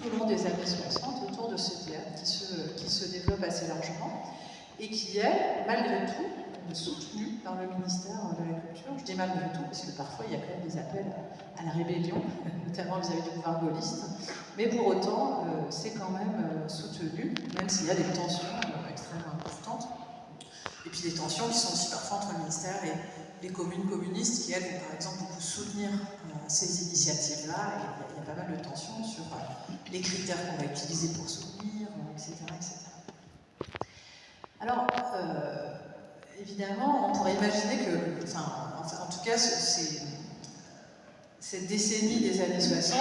au long des années 60 autour de ce théâtre qui se développe assez largement et qui est, malgré tout, soutenu par le ministère de la Culture. Je dis malgré tout, parce que parfois il y a quand même des appels à la rébellion, notamment vis-à-vis du pouvoir gaulliste, mais pour autant, c'est quand même soutenu, même s'il y a des tensions extrêmement importantes. Et puis des tensions qui sont aussi parfois entre le ministère et les communes communistes qui, elles, vont par exemple beaucoup soutenir ces initiatives-là. Et il y a pas mal de tensions sur les critères qu'on va utiliser pour soutenir, etc., etc. Alors, évidemment, on pourrait imaginer que, en tout cas, cette décennie des années 60,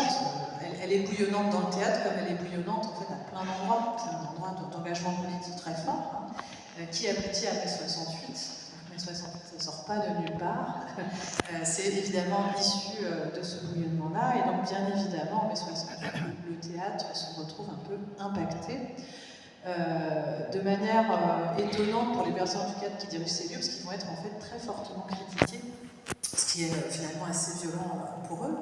elle est bouillonnante dans le théâtre comme elle est bouillonnante en fait à plein d'endroits. C'est un endroit d'engagement politique très fort, qui aboutit à mai 68. Mai 68, ça ne sort pas de nulle part. C'est évidemment issu de ce bouillonnement-là, et donc bien évidemment, en mai 68, le théâtre se retrouve un peu impacté. De manière étonnante pour les personnes du cadre qui dirigent ces lieux, parce qu'ils vont être en fait très fortement critiqués, ce qui est finalement assez violent pour eux.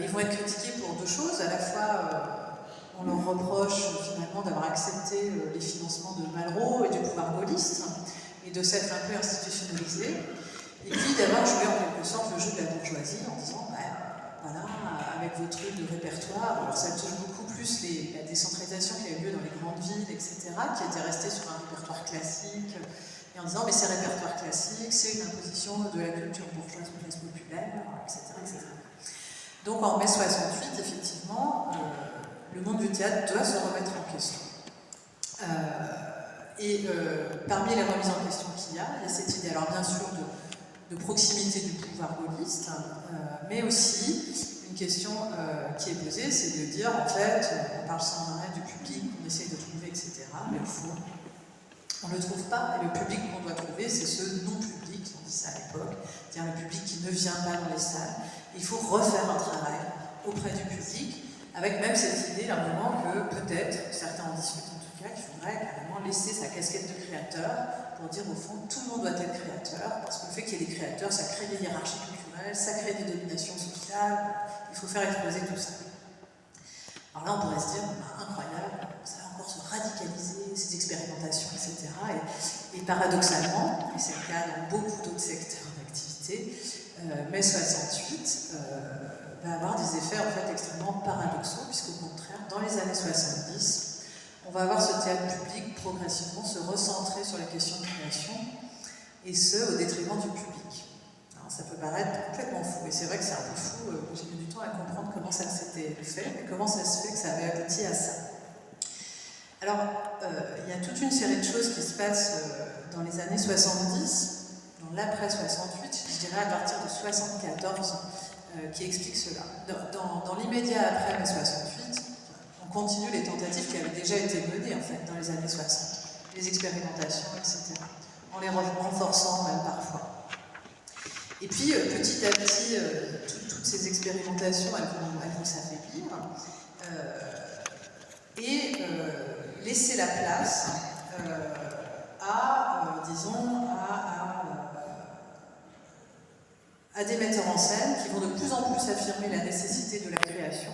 Ils vont être critiqués pour deux choses. À la fois, on leur reproche finalement d'avoir accepté les financements de Malraux et du pouvoir gaulliste, et de s'être un peu institutionnalisé, et puis d'avoir joué en quelque sorte le jeu de la bourgeoisie en disant voilà, avec vos trucs de répertoire, alors ça touche beaucoup plus la décentralisation qui a eu lieu dans les grandes villes, etc., qui était restée sur un répertoire classique, et en disant mais ces répertoires classiques, c'est une imposition de la culture bourgeoise aux classes populaires, etc., etc. Donc en mai 68, effectivement, le monde du théâtre doit se remettre en question. Parmi les remises en question qu'il y a cette idée, alors bien sûr, de proximité du pouvoir gaulliste, mais aussi une question qui est posée, c'est de dire, en fait, on parle sans arrêt du public qu'on essaye de trouver, etc., mais au fond, on ne le trouve pas, et le public qu'on doit trouver, c'est ce non-public, on dit ça à l'époque, c'est-à-dire le public qui ne vient pas dans les salles. Il faut refaire un travail auprès du public, avec même cette idée d'un moment que peut-être, certains en discutent en tout cas, qu'il faudrait carrément laisser sa casquette de créateur pour dire au fond tout le monde doit être créateur, parce que le fait qu'il y ait des créateurs, ça crée des hiérarchies culturelles, ça crée des dominations sociales, il faut faire exploser tout ça. Alors là on pourrait se dire, incroyable, ça va encore se radicaliser, ces expérimentations, etc. Et paradoxalement, et c'est le cas dans beaucoup d'autres secteurs d'activité, mai 68 va avoir des effets en fait extrêmement paradoxaux, puisqu'au contraire, dans les années 70, on va avoir ce théâtre public progressivement se recentrer sur les questions de création, et ce, au détriment du public. Alors, ça peut paraître complètement fou, et c'est vrai que c'est un peu fou, j'ai mis du temps à comprendre comment ça s'était fait, et comment ça se fait que ça avait abouti à ça. Alors, il y a toute une série de choses qui se passent dans les années 70, dans l'après 68, je dirais à partir de 74, qui expliquent cela. Dans l'immédiat après mai 68, on continue les tentatives qui avaient déjà été menées en fait dans les années 60, les expérimentations, etc., en les renforçant même parfois. Et puis petit à petit, toutes ces expérimentations, elles vont s'affaiblir et laisser la place à des metteurs en scène qui vont de plus en plus affirmer la nécessité de la création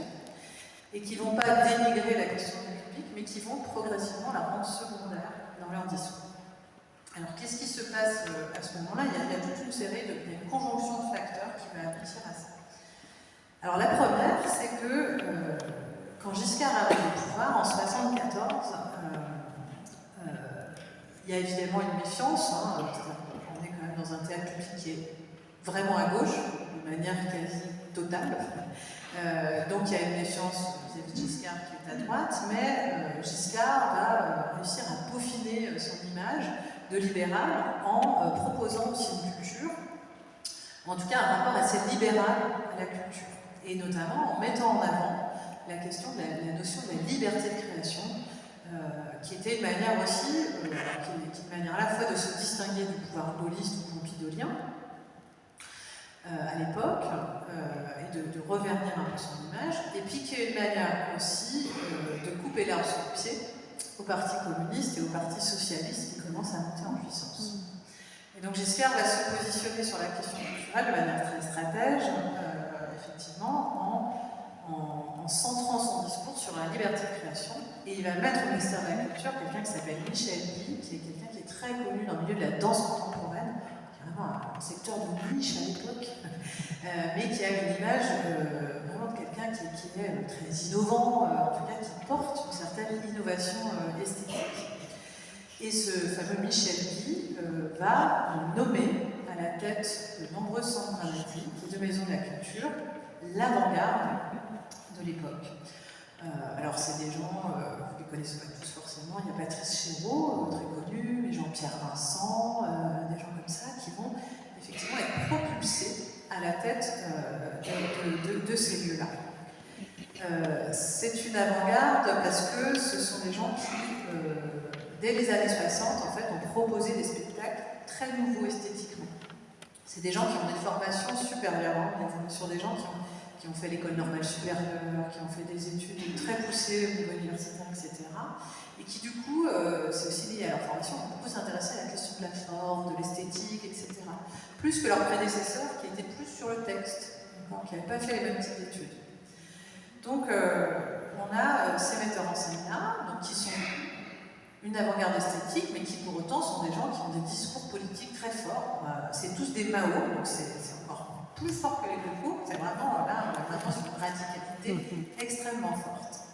et qui ne vont pas dénigrer la question du public, mais qui vont progressivement la rendre secondaire dans leur discours. Alors qu'est-ce qui se passe à ce moment-là ? Il y a toute une série il y a une conjonction de facteurs qui va aboutir à ça. Alors la première, c'est que quand Giscard arrive au pouvoir, en 1974, il y a évidemment une méfiance, on est quand même dans un théâtre public qui est vraiment à gauche, de manière quasi totale. Donc il y a une méfiance vis-à-vis de Giscard qui est à droite, mais Giscard va réussir à peaufiner son image de libéral en proposant aussi une culture, en tout cas un rapport assez libéral à la culture, et notamment en mettant en avant la question de la notion de la liberté de création, qui était une manière aussi, qui est une manière à la fois de se distinguer du pouvoir gaulliste ou pompidolien à l'époque, et de revernir un peu son image, et puis qui est une manière aussi de couper l'herbe sous le pied au Parti communiste et au Parti socialiste qui commence à monter en puissance. Et donc Giscard va se positionner sur la question culturelle de manière très stratège, effectivement, en centrant son discours sur la liberté de création, et il va mettre au ministère de la Culture quelqu'un qui s'appelle Michel Guy, qui est quelqu'un qui est très connu dans le milieu de la danse contemporaine, qui est vraiment un secteur de niche à l'époque, mais qui a une image vraiment de quelqu'un qui est très innovant, en tout cas qui porte une certaine innovation esthétique. Et ce fameux Michel Guy va nommer à la tête de nombreux centres dramatiques et de maisons de la culture l'avant-garde de l'époque. Alors c'est des gens, vous ne les connaissez pas tous forcément, il y a Patrice Chéreau, très connu, mais Jean-Pierre Vincent, des gens comme ça qui vont effectivement être propulsés à la tête de ces lieux-là. C'est une avant-garde parce que ce sont des gens qui, dès les années 60, en fait, ont proposé des spectacles très nouveaux esthétiquement. C'est des gens qui ont des formations supérieures, sur des gens qui ont fait l'école normale supérieure, qui ont fait des études très poussées au niveau universitaire, etc. Et qui, du coup, c'est aussi lié à leur formation, ont beaucoup s'intéresser à la question de la forme, de l'esthétique, etc. Plus que leurs prédécesseurs, qui étaient plus sur le texte, qui n'avaient pas fait les mêmes types d'études. Donc, on a ces metteurs en scène-là, qui sont une avant-garde esthétique, mais qui pour autant sont des gens qui ont des discours politiques très forts. C'est tous des Mao, donc c'est encore plus fort que les cocos. C'est vraiment, là, on a vraiment une radicalité extrêmement forte.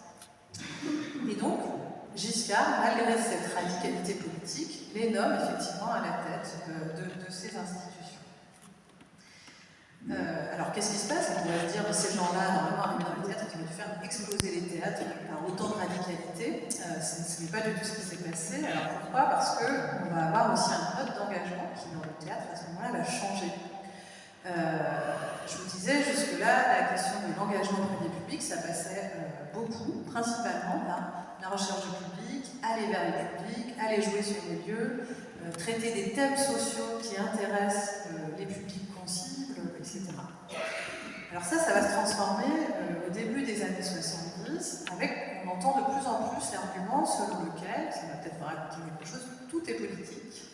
Et donc, Giscard, malgré cette radicalité politique, les nomme effectivement à la tête de ces institutions. Alors, qu'est-ce qui se passe? On pourrait se dire, ces gens-là, normalement, arrivés dans le théâtre, qui ont dû faire exploser les théâtres par autant de radicalité. Ce n'est pas du tout ce qui s'est passé. Alors, pourquoi? Parce qu'on va avoir aussi un mode d'engagement qui, dans le théâtre, à ce moment-là, va changer. Je vous disais, jusque-là, la question de l'engagement auprès des publics, ça passait beaucoup, principalement par la recherche du public, aller vers les publics, aller jouer sur les lieux, traiter des thèmes sociaux qui intéressent les publics qu'on cible, etc. Alors ça va se transformer au début des années 70, avec, on entend de plus en plus l'argument selon lequel, ça va peut-être vous raconter quelque chose, tout est politique.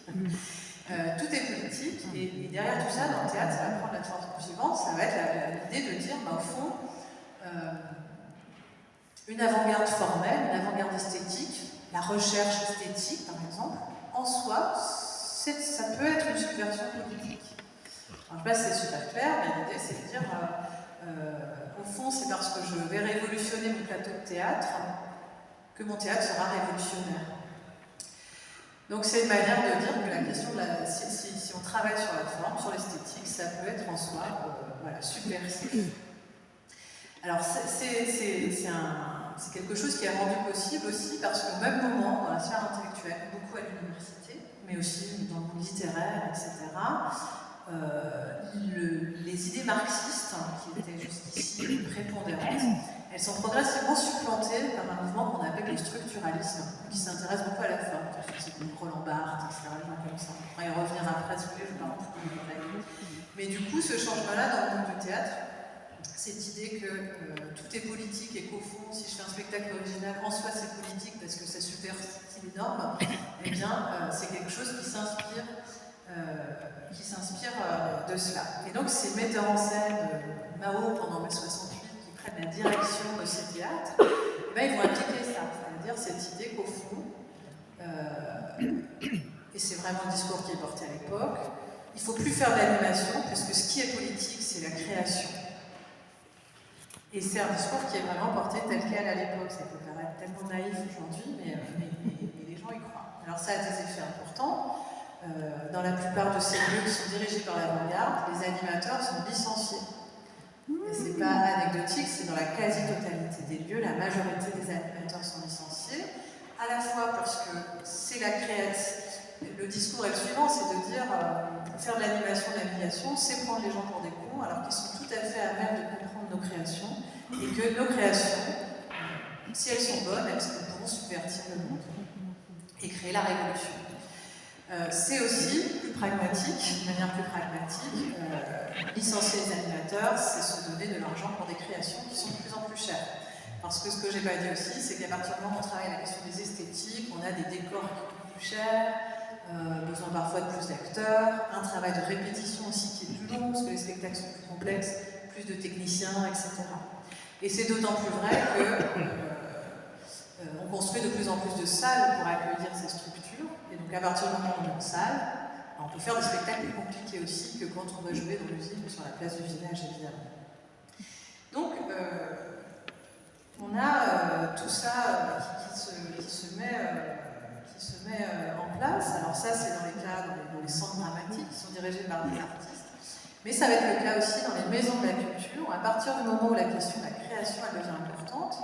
Tout est politique, et derrière tout ça, dans le théâtre, ça va prendre la forme suivante, ça va être l'idée de dire, au fond, une avant-garde formelle, une avant-garde esthétique, la recherche esthétique, par exemple, en soi, ça peut être une subversion politique. Alors, je ne sais pas si c'est super clair, mais l'idée, c'est de dire, au fond, c'est parce que je vais révolutionner mon plateau de théâtre que mon théâtre sera révolutionnaire. Donc c'est une manière de dire que la question de si on travaille sur la forme, sur l'esthétique, ça peut être en soi subversif. Alors c'est quelque chose qui est rendu possible aussi parce qu'au même moment, dans la sphère intellectuelle, beaucoup à l'université, mais aussi dans le monde littéraire, etc., les idées marxistes, qui étaient jusqu'ici prépondérantes, elles sont progressivement supplantées par un mouvement qu'on appelle le structuralisme, qui s'intéresse beaucoup à la forme. C'est comme Roland Barthes, etc., des gens comme ça. On va y revenir après, si vous voulez, je vous raconte beaucoup de détails. Mais du coup, ce changement-là dans le monde du théâtre, cette idée que tout est politique et qu'au fond, si je fais un spectacle original, en soi c'est politique parce que ça subvertit les normes, eh bien, c'est quelque chose qui s'inspire de cela. Et donc, ces metteurs en scène, Mao pendant mai 68, qui prennent la direction de ces théâtres, ils vont appliquer ça, c'est-à-dire cette idée qu'au fond, et c'est vraiment le discours qui est porté à l'époque, il ne faut plus faire de l'animation, puisque ce qui est politique, c'est la création. Et c'est un discours qui est vraiment porté tel quel à l'époque. Ça peut paraître tellement naïf aujourd'hui, mais les gens y croient. Alors ça a des effets importants. Dans la plupart de ces lieux qui sont dirigés par l'avant-garde, les animateurs sont licenciés. Et c'est pas anecdotique, c'est dans la quasi-totalité des lieux, la majorité des animateurs sont licenciés, à la fois parce que c'est la création. Le discours est le suivant, c'est de dire faire de l'animation, de l'aviation, c'est prendre les gens pour des cons, alors qu'ils sont tout à fait à même de comprendre nos créations, et que nos créations, si elles sont bonnes, elles pourront subvertir le monde et créer la révolution. C'est aussi plus pragmatique, de manière plus pragmatique, licencier les animateurs, c'est se donner de l'argent pour des créations qui sont de plus en plus chères. Parce que ce que j'ai pas dit aussi, c'est qu'à partir du moment où on travaille la question des esthétiques, on a des décors qui coûtent plus cher, besoin parfois de plus d'acteurs, un travail de répétition aussi qui est plus long, parce que les spectacles sont plus complexes, plus de techniciens, etc. Et c'est d'autant plus vrai que en plus de salles pour accueillir ces structures. Et donc, à partir du moment où on a une salle, on peut faire des spectacles plus compliqués aussi que quand on va jouer dans l'usine ou sur la place du village, évidemment. Donc, on a tout ça qui se met en place. Alors ça, c'est dans les centres dramatiques qui sont dirigés par des artistes. Mais ça va être le cas aussi dans les maisons de la culture. À partir du moment où la question de la création elle devient importante,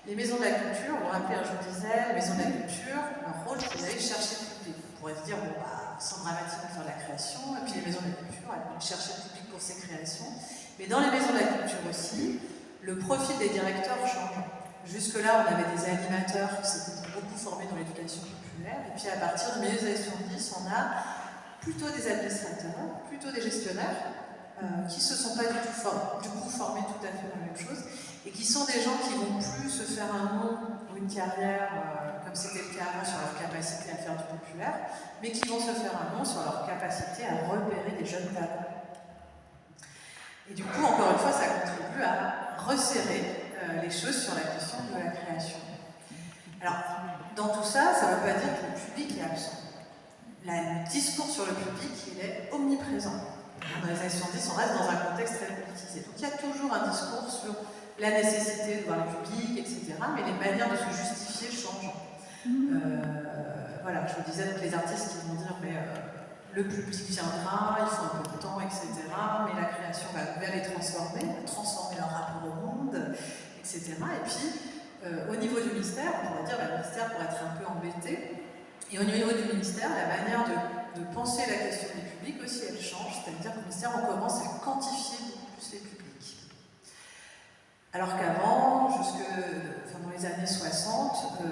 les maisons de la culture, on rappelait, je vous disais, les maisons de la culture, leur rôle, c'est d'aller chercher le public. On pourrait se dire, bon, bah, centre dramatique vont faire de la création, et puis les maisons de la culture, elles vont chercher le public pour ces créations. Mais dans les maisons de la culture aussi, le profil des directeurs change. Jusque-là, on avait des animateurs qui s'étaient beaucoup formés dans l'éducation populaire, et puis à partir du milieu des années 70, on a plutôt des administrateurs, plutôt des gestionnaires, qui ne se sont pas du coup formés tout à fait dans la même chose, et qui sont des gens qui vont plus se faire un nom ou une carrière, comme c'était le cas avant, sur leur capacité à faire du populaire, mais qui vont se faire un nom sur leur capacité à repérer des jeunes talents. Et du coup, encore une fois, ça contribue à resserrer les choses sur la question de la création. Alors, dans tout ça, ça ne veut pas dire que le public est absent. Le discours sur le public, il est omniprésent. Dans les années 70, on reste dans un contexte très politisé. Donc il y a toujours un discours sur la nécessité de voir le public, etc. Mais les manières de se justifier changent. Voilà, je vous disais, donc les artistes qui vont dire, mais le public viendra, il faut un peu de temps, etc. Mais la création va les transformer leur rapport au monde, etc. Et puis, au niveau du ministère, on pourrait dire, le ministère pourrait être un peu embêté. Et au niveau du ministère, la manière de penser la question du public aussi, elle change. C'est-à-dire qu'au ministère, on commence à quantifier beaucoup plus les publics. Alors qu'avant, dans les années 60,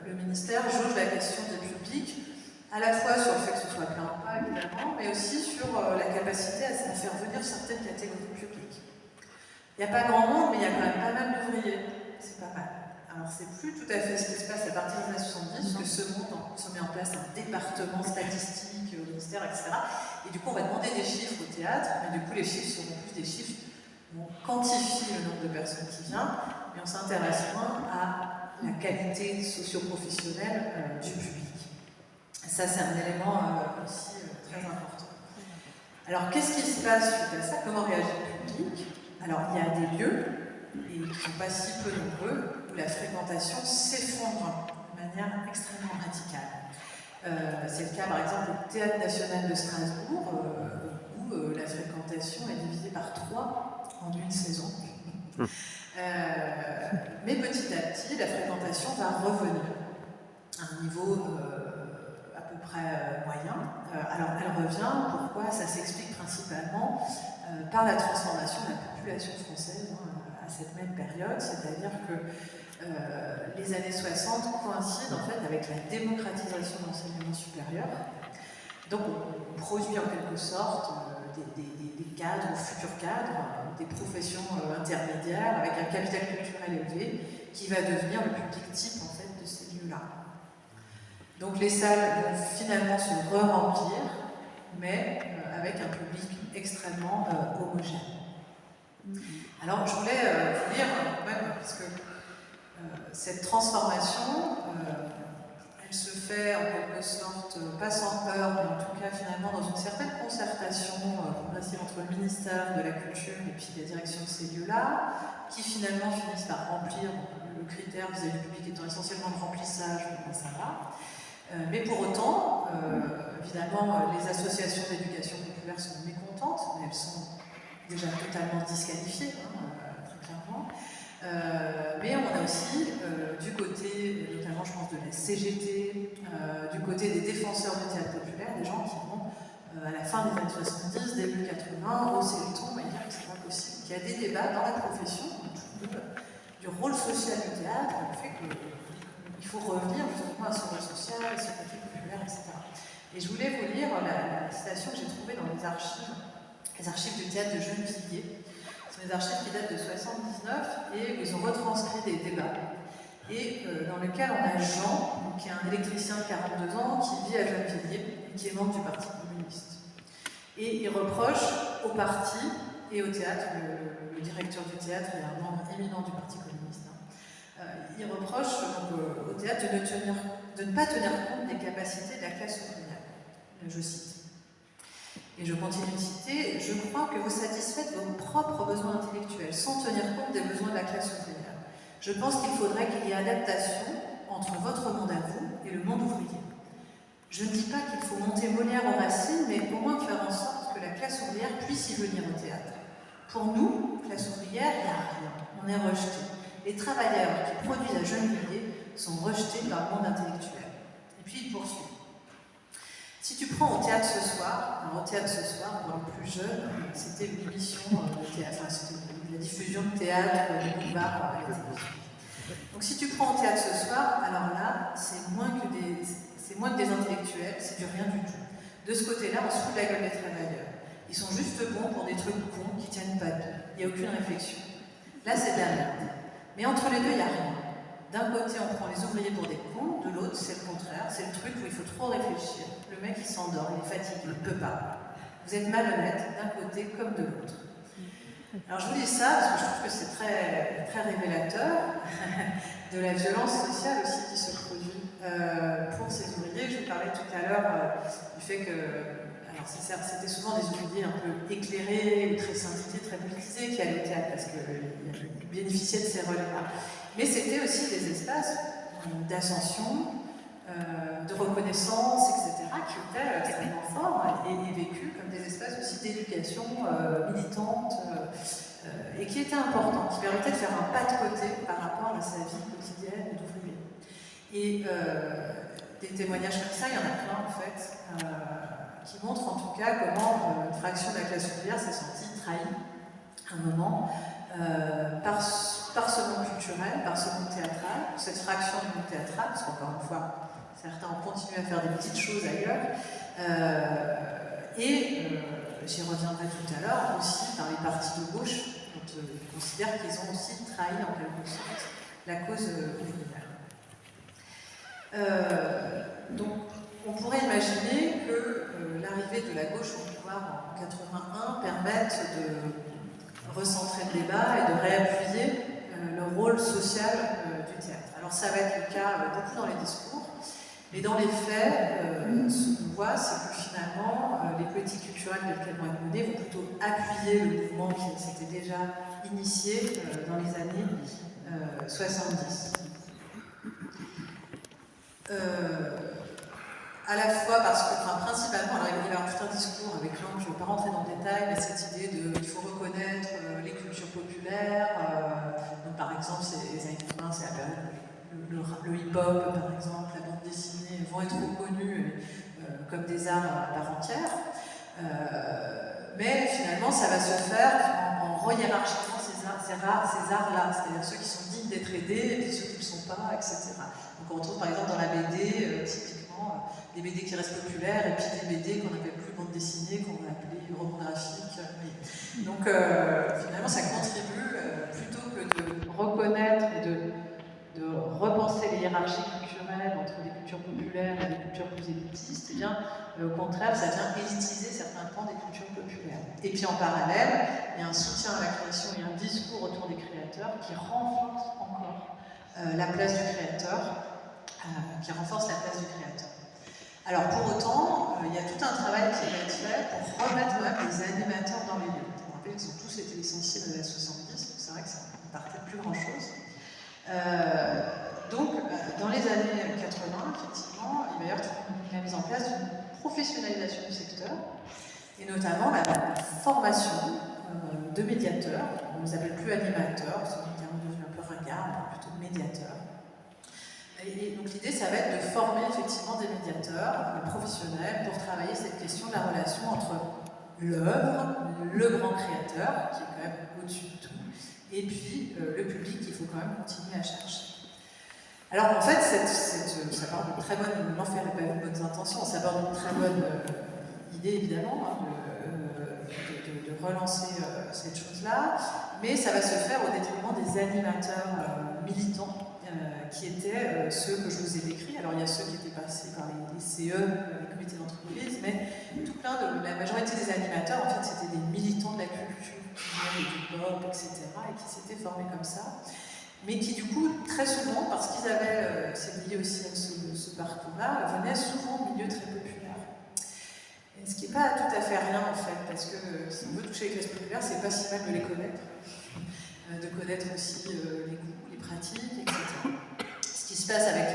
le ministère jauge la question des publics, à la fois sur le fait que ce soit plein ou pas, évidemment, mais aussi sur la capacité à faire venir certaines catégories de public. Il n'y a pas grand monde, mais il y a quand même pas mal d'ouvriers. C'est pas mal. Alors, c'est plus tout à fait ce qui se passe à partir des années 70, que se met en place un département statistique au ministère, etc. Et du coup, on va demander des chiffres au théâtre, mais du coup, les chiffres seront plus des chiffres où on quantifie le nombre de personnes qui viennent, mais on s'intéresse moins à la qualité socio-professionnelle du public. Ça, c'est un élément aussi très important. Alors, qu'est-ce qui se passe suite à ça? Comment réagit le public? Alors, il y a des lieux, et qui ne sont pas si peu nombreux, où la fréquentation s'effondre de manière extrêmement radicale. C'est le cas, par exemple, au Théâtre National de Strasbourg, où la fréquentation est divisée par 3 en une saison. Mais petit à petit, la fréquentation va revenir à un niveau à peu près moyen. Alors, elle revient, pourquoi? Ça s'explique principalement par la transformation de la population française à cette même période, c'est-à-dire que les années 60 coïncident en fait avec la démocratisation de l'enseignement supérieur. Donc on produit en quelque sorte des cadres, futurs cadres, des professions intermédiaires avec un capital culturel élevé qui va devenir le public type en fait de ces lieux-là. Donc les salles vont finalement se re-remplir, mais avec un public extrêmement homogène. Alors je voulais vous lire quand même, parce que cette transformation, elle se fait en quelque sorte, pas sans peur, mais en tout cas finalement dans une certaine concertation progressive entre le ministère de la Culture et puis la direction de ces lieux-là, qui finalement finissent par remplir le critère vis-à-vis du public étant essentiellement de remplissage, ben ça va. Mais pour autant, évidemment, les associations d'éducation populaire sont mécontentes, mais elles sont déjà totalement disqualifiées, très clairement. Mais on a aussi, du côté, notamment je pense de la CGT, du côté des défenseurs du théâtre populaire, des gens qui vont, à la fin des années 70, début 80, hausser le ton et dire que c'est pas possible. Il y a des débats dans la profession du rôle social du théâtre, le fait qu'il faut revenir justement à ce rôle social, à ce côté populaire, etc. Et je voulais vous lire la citation que j'ai trouvée dans les archives du théâtre de Gennevilliers. Ce sont des archives qui datent de 79 et où ils ont retranscrit des débats. Et dans lequel on a Jean, qui est un électricien de 42 ans, qui vit à Gennevilliers et qui est membre du Parti communiste. Et il reproche au parti et au théâtre, le directeur du théâtre est un membre éminent du Parti communiste, il reproche au théâtre de ne pas tenir compte des capacités de la classe ouvrière. Je cite. Et je continue de citer, je crois que vous satisfaites vos propres besoins intellectuels sans tenir compte des besoins de la classe ouvrière. Je pense qu'il faudrait qu'il y ait adaptation entre votre monde à vous et le monde ouvrier. Je ne dis pas qu'il faut monter Molière aux racines, mais au moins faire en sorte que la classe ouvrière puisse y venir au théâtre. Pour nous, classe ouvrière, il n'y a rien, on est rejeté. Les travailleurs qui produisent à Gennevilliers sont rejetés par le monde intellectuel. Et puis il poursuit. Si tu prends au théâtre ce soir, alors au théâtre ce soir, pour les plus jeunes, c'était une émission de théâtre, enfin c'était la diffusion de théâtre de boulevard par la télévision. Donc si tu prends au théâtre ce soir, alors là, c'est moins que des intellectuels, c'est du rien du tout. De ce côté-là, on se fout de la gueule des travailleurs. Ils sont juste bons pour des trucs cons qui tiennent pas debout. Il n'y a aucune réflexion. Là, c'est de la merde. Mais entre les deux, il n'y a rien. D'un côté, on prend les ouvriers pour des cons, de l'autre, c'est le contraire. C'est le truc où il faut trop réfléchir. Le mec, il s'endort, il est fatigué, il ne peut pas. Vous êtes malhonnête d'un côté comme de l'autre. Alors, je vous dis ça parce que je trouve que c'est très, très révélateur de la violence sociale aussi qui se produit pour ces ouvriers. Je vous parlais tout à l'heure du fait que c'était souvent des ouvriers un peu éclairés, très syndiqués, très politisés qui allaient au théâtre parce qu'ils bénéficiaient de ces relais-là. Mais c'était aussi des espaces d'ascension, de reconnaissance, etc., qui étaient extrêmement forts et vécus comme des espaces aussi d'éducation militante et qui étaient importants, qui permettaient de faire un pas de côté par rapport à sa vie quotidienne d'ouvrier. Et des témoignages comme ça, il y en a plein en fait, qui montrent en tout cas comment une fraction de la classe ouvrière s'est sentie trahie à un moment par ce monde culturel, par ce monde théâtral, cette fraction du monde théâtral, parce qu'encore une fois, certains ont continué à faire des petites choses ailleurs, j'y reviendrai tout à l'heure, aussi par les partis de gauche, dont ils considèrent qu'ils ont aussi trahi en quelque sorte la cause ouvrière. Donc, on pourrait imaginer que l'arrivée de la gauche au pouvoir en 81 permette de recentrer le débat et de réappuyer le rôle social du théâtre. Alors ça va être le cas beaucoup dans les discours, mais dans les faits, ce qu'on voit, c'est que finalement, les politiques culturelles telles qu'elles vont être menées vont plutôt appuyer le mouvement qui s'était déjà initié dans les années 70. À la fois parce que, principalement, alors il va y avoir tout un discours avec l'angle, je ne vais pas rentrer dans le détail, mais cette idée qu'il faut reconnaître les cultures populaires, donc par exemple, les années 80, c'est la période le hip-hop, par exemple, la bande dessinée, vont être reconnus comme des arts à part entière, mais finalement, ça va se faire en re-hiérarchisant ces arts-là, c'est-à-dire ceux qui sont dignes d'être aidés et puis ceux qui ne le sont pas, etc. Donc on retrouve par exemple dans la BD, typiquement, des BD qui restent populaires et puis des BD qu'on n'appelle plus bande dessinée, qu'on va appeler roman graphique. Donc finalement, ça contribue plutôt que de reconnaître et de repenser les hiérarchies culturelles entre des cultures populaires et des cultures plus élitistes, et bien, au contraire, ça vient élitiser certains pans des cultures populaires. Et puis en parallèle, il y a un soutien à la création et un discours autour des créateurs qui renforce encore la place du créateur, Alors pour autant, il y a tout un travail qui va être fait pour remettre les animateurs dans les lieux. On rappelle qu'ils ont tous été licenciés dans les années 70, donc c'est vrai que ça ne partait de plus grand-chose. Donc, dans les années 80, effectivement, il va y avoir la mise en place d'une professionnalisation du secteur, et notamment la formation de médiateurs. On ne les appelle plus animateurs, c'est un terme devenu un peu ringard, on parle plutôt de médiateurs. Et donc l'idée, ça va être de former effectivement des médiateurs professionnels pour travailler cette question de la relation entre l'œuvre, le grand créateur, qui est quand même au-dessus de tout, et puis le public qu'il faut quand même continuer à chercher. Alors en fait, ça part d'une très bonne, l'enfer n'est pas une bonne intention, ça part d'une très bonne idée évidemment, de relancer cette chose-là, mais ça va se faire au détriment des animateurs militants qui étaient ceux que je vous ai décrits. Alors il y a ceux qui étaient passés par les CE, les comités d'entreprise, mais la majorité des animateurs, en fait, c'était des militants de la culture, du pop, etc., et qui s'étaient formés comme ça. mais qui du coup, très souvent, parce qu'ils avaient, c'est lié aussi à ce parcours-là, venaient souvent de milieux très populaires. Et ce qui n'est pas tout à fait rien en fait, parce que si on veut toucher les classes populaires, c'est pas si mal de les connaître, de connaître aussi les goûts, les pratiques, etc. Ce qui se passe avec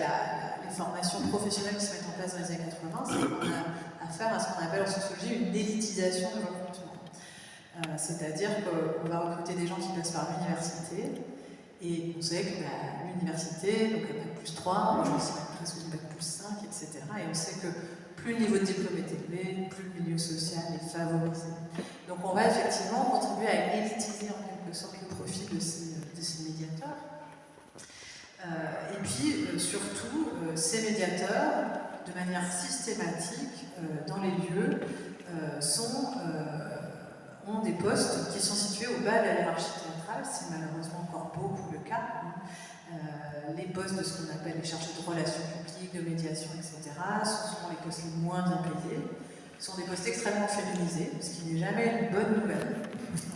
les formations professionnelles qui se mettent en place dans les années 80, c'est qu'on a affaire à ce qu'on appelle en sociologie une élitisation du recrutement. C'est-à-dire qu'on va recruter des gens qui passent par l'université, et on sait que l'université, donc un bac+3, moi j'en sais presque du bac+5, etc. Et on sait que plus le niveau de diplôme est élevé, plus le milieu social est favorisé. Donc on va effectivement contribuer à élitiser en quelque sorte le profil de ces médiateurs. Et puis surtout, ces médiateurs, de manière systématique, dans les lieux, ont des postes qui sont situés au bas de la hiérarchie théâtrale, c'est malheureusement encore beaucoup le cas. Les postes de ce qu'on appelle les chargés de relations publiques, de médiation, etc., ce sont les postes les moins bien payés. Ce sont des postes extrêmement féminisés, ce qui n'est jamais une bonne nouvelle.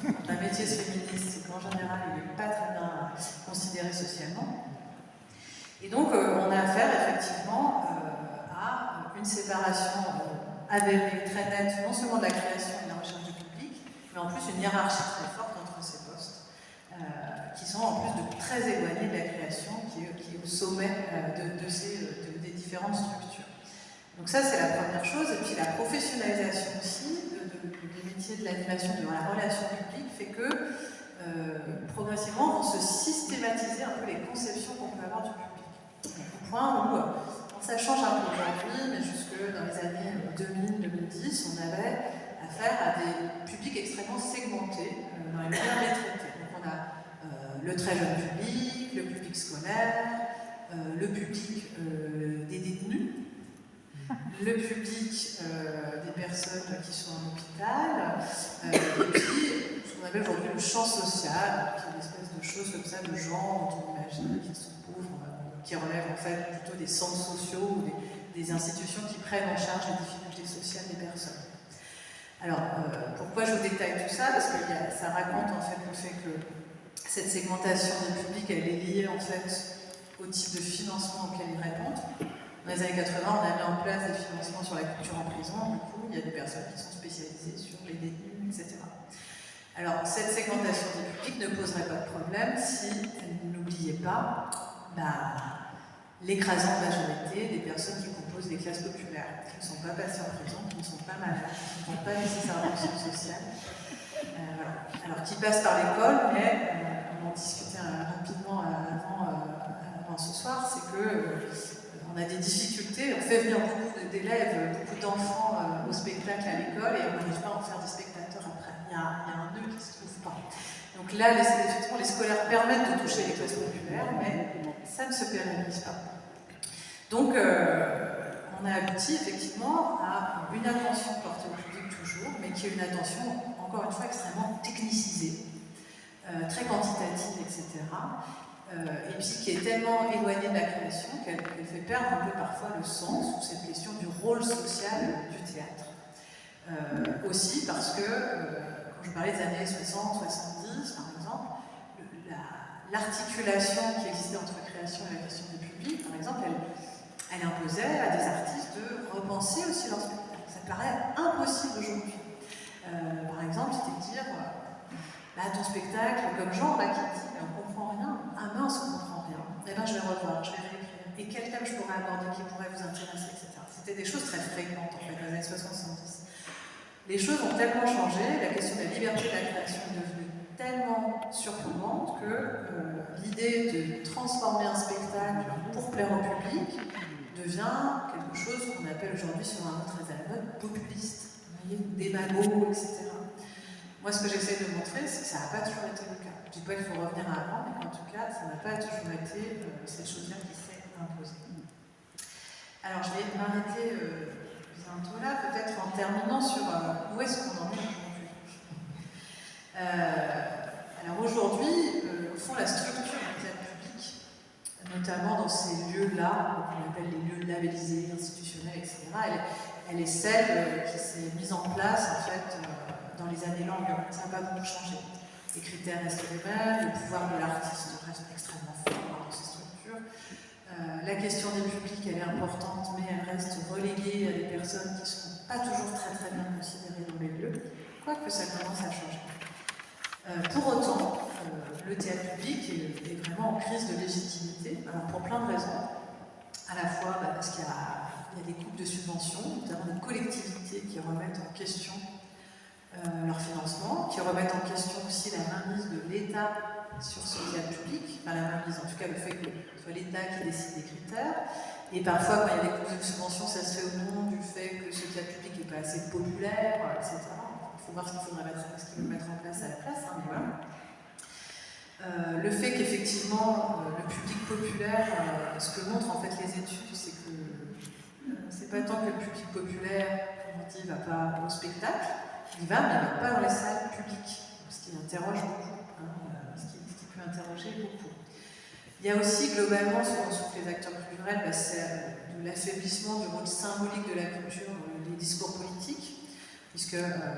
Quand un métier se féminise, c'est qu'en général, il n'est pas très bien considéré socialement. Et donc, on a affaire effectivement à une séparation avérée, très nette, non seulement de la création et de la recherche du public, mais en plus une hiérarchie très forte entre ces postes, qui sont en plus très éloignés de la création, qui est au sommet des différentes structures. Donc ça, c'est la première chose. Et puis la professionnalisation aussi des métiers de l'animation, de la relation publique, fait que progressivement vont se systématiser un peu les conceptions qu'on peut avoir du public. Au point où, ça change un peu aujourd'hui, mais jusque dans les années 2000-2010, on avait affaire à des publics extrêmement segmentés dans les manières de les traiter. Donc on a le très jeune public, le public scolaire, le public des détenus, le public des personnes qui sont en hôpital, et puis ce qu'on appelle aujourd'hui le champ social, qui est une espèce de chose comme ça, de gens dont on imagine qu'ils sont pauvres, qui relèvent en fait plutôt des centres sociaux ou des institutions qui prennent en charge les difficultés sociales des personnes. Alors, pourquoi je vous détaille tout ça? Parce que ça raconte en fait le fait que cette segmentation des publics, elle est liée en fait au type de financement auquel ils répondent. Dans les années 80, on a mis en place des financements sur la culture en prison, du coup, il y a des personnes qui sont spécialisées sur les détenus, etc. Alors, cette segmentation des publics ne poserait pas de problème si elle n'oubliait pas l'écrasante majorité des personnes qui composent les classes populaires, qui ne sont pas passées en prison, qui ne sont pas malades, qui n'ont pas nécessairement de soins sociales, alors qui passent par l'école, mais on en discutait rapidement avant ce soir, c'est que on a des difficultés, on fait venir beaucoup d'élèves, beaucoup d'enfants au spectacle à l'école et on n'arrive pas à en faire des spectateurs après. Il y a un nœud qui ne se trouve pas. Donc là, effectivement, les scolaires permettent de toucher les classes populaires, mais ça ne se pérennise pas. Donc, on a abouti effectivement à une attention portée au public toujours, mais qui est une attention, encore une fois, extrêmement technicisée, très quantitative, etc. Et puis qui est tellement éloignée de la création qu'elle fait perdre un peu parfois le sens ou cette question du rôle social du théâtre. Aussi parce que, quand je parlais des années 60-70, par exemple, l'articulation qui existait entre création et la question du public, par exemple, elle imposait à des artistes de repenser aussi leur spectacle. Ça paraît impossible aujourd'hui. Par exemple, c'était de dire ton spectacle, comme Jean là qui dit on comprend rien, ah mince, on comprend rien, eh ben je vais revoir, je vais réécrire. Et quel thème je pourrais aborder qui pourrait vous intéresser, etc. C'était des choses très fréquentes en fait dans les années 60-70. Les choses ont tellement changé, la question de la liberté de la création est devenue tellement surprenante que l'idée de transformer un spectacle pour plaire au public devient quelque chose qu'on appelle aujourd'hui, sur un mot très à la mode, populiste, démago, etc. Moi, ce que j'essaie de montrer, c'est que ça n'a pas toujours été le cas. Je ne dis pas qu'il faut revenir à avant, mais qu'en tout cas, ça n'a pas toujours été cette chose-là qui s'est imposée. Alors, je vais m'arrêter bientôt là, peut-être en terminant sur où est-ce qu'on en est aujourd'hui. Alors aujourd'hui, au fond, la structure du théâtre public, notamment dans ces lieux-là, qu'on appelle les lieux labellisés, institutionnels, etc., elle est celle qui s'est mise en place, en fait, dans les années longues. Ça n'a pas beaucoup changé. les critères restent les mêmes, le pouvoir de l'artiste reste extrêmement fort dans ces structures. La question des publics, elle est importante, mais elle reste reléguée à des personnes qui ne sont pas toujours très bien considérées dans les lieux, quoique ça commence à changer. Pour autant, le théâtre public est vraiment en crise de légitimité, alors pour plein de raisons. À la fois parce qu'il y a des coupes de subventions, notamment de collectivités qui remettent en question leur financement, qui remettent en question aussi la mainmise de l'État sur ce théâtre public, enfin la mainmise, en tout cas le fait que ce soit l'État qui décide des critères. Et parfois, quand il y a des coupes de subventions, ça se fait au nom du fait que ce théâtre public n'est pas assez populaire, etc. Il faut voir ce qu'il veut mettre en place à la place, hein, mais voilà. Le fait qu'effectivement le public populaire, ce que montrent en fait les études, c'est que c'est pas tant que le public populaire, comme on dit, ne va pas au spectacle, il va, mais il ne va pas dans les salles publiques, ce qui interroge beaucoup, hein, ce qui peut interroger beaucoup. Il y a aussi globalement, sur les acteurs culturels, c'est de l'affaiblissement du rôle symbolique de la culture dans les discours politiques, puisque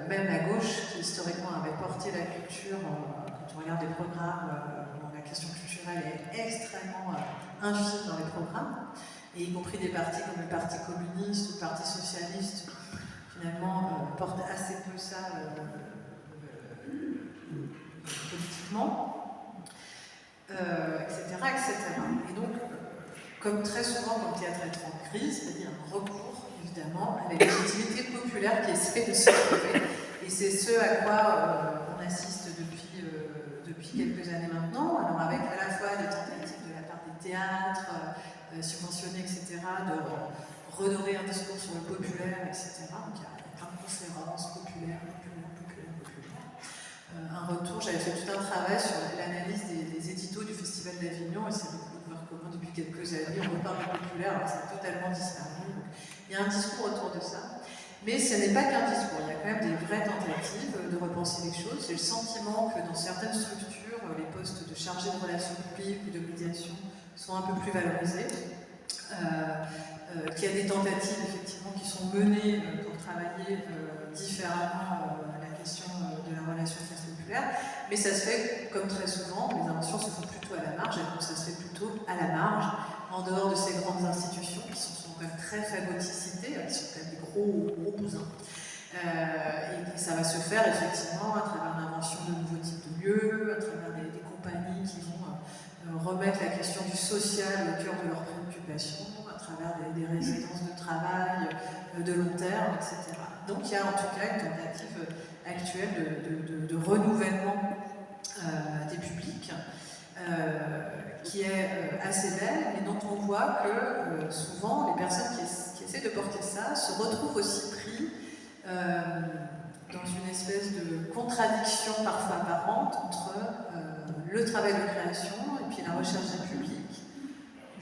même la gauche, qui historiquement avait porté la culture, quand on regarde des programmes où la question culturelle est extrêmement infime dans les programmes, et y compris des partis comme le Parti communiste ou le Parti socialiste, finalement portent assez peu ça politiquement, etc. Et donc, comme très souvent quand le théâtre est en crise, c'est-à-dire un recours, évidemment, à la légitimité populaire qui essaie de se trouver. Et c'est ce à quoi on assiste depuis quelques années maintenant, alors avec à la fois des tentatives de la part des théâtres, subventionnés, etc., de redorer un discours sur le populaire, etc. Donc il y a plein de conférences populaires. Un retour, j'avais fait tout un travail sur l'analyse des éditos du Festival d'Avignon, et c'est beaucoup de voir comment depuis quelques années on reparle du populaire, alors ça a totalement disparu. Donc, il y a un discours autour de ça. Mais ce n'est pas qu'un discours, il y a quand même des vraies tentatives de repenser les choses. J'ai le sentiment que dans certaines structures, les postes de chargé de relations publiques ou de médiation sont un peu plus valorisés. Qu'il y a des tentatives effectivement qui sont menées pour travailler différemment la question de la relation classe populaire, mais ça se fait comme très souvent, les inventions se font plutôt à la marge, et donc ça se fait plutôt à la marge, en dehors de ces grandes institutions qui sont quand même très phagoticitées, qui sont quand même des gros bousins. Et ça va se faire effectivement à travers l'invention de nouveaux types de lieux, à travers des compagnies qui vont remettre la question du social au cœur de leurs préoccupations, à travers des résidences de travail de long terme, etc. Donc il y a en tout cas une tentative actuelle de renouvellement des publics qui est assez belle, mais dont on voit que souvent les personnes qui essaient de porter ça se retrouvent aussi pris dans une espèce de contradiction parfois apparente entre le travail de création et puis la recherche des publics.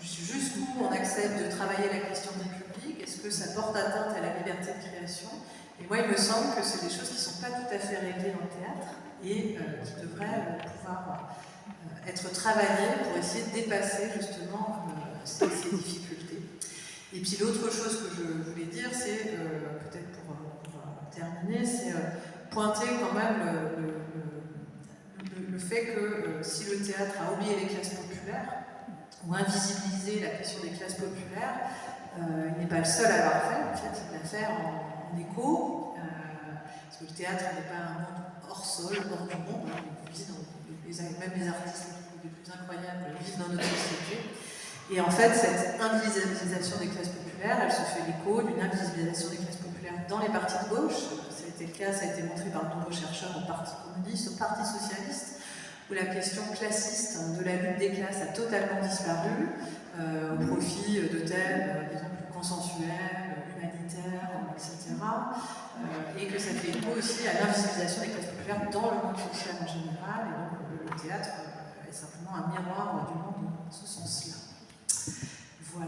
Jusqu'où on accepte de travailler la question des publics, est-ce que ça porte atteinte à la liberté de création? Et moi, il me semble que c'est des choses qui ne sont pas tout à fait réglées dans le théâtre et qui devraient pouvoir être travaillées pour essayer de dépasser justement ces difficultés. Et puis l'autre chose que je voulais dire, c'est, peut-être pour terminer, c'est pointer quand même le fait que si le théâtre a oublié les classes populaires, ou invisibilisé la question des classes populaires, il n'est pas le seul à l'avoir fait, en fait, il l'a fait en écho, parce que le théâtre n'est pas un monde hors sol, hors du monde, même les artistes les plus incroyables vivent dans notre société. Et en fait, cette invisibilisation des classes populaires, elle se fait l'écho d'une invisibilisation des classes populaires dans les partis de gauche. Ça a été le cas, ça a été montré par de nombreux chercheurs au Parti communiste, au Parti socialiste, où la question classiste de la lutte des classes a totalement disparu au profit de thèmes, disons, plus consensuels, humanitaires, etc. Et que ça fait écho aussi à l'invisibilisation des classes populaires dans le monde social en général, et donc le théâtre est simplement un miroir du monde dans ce sens-là. Voilà.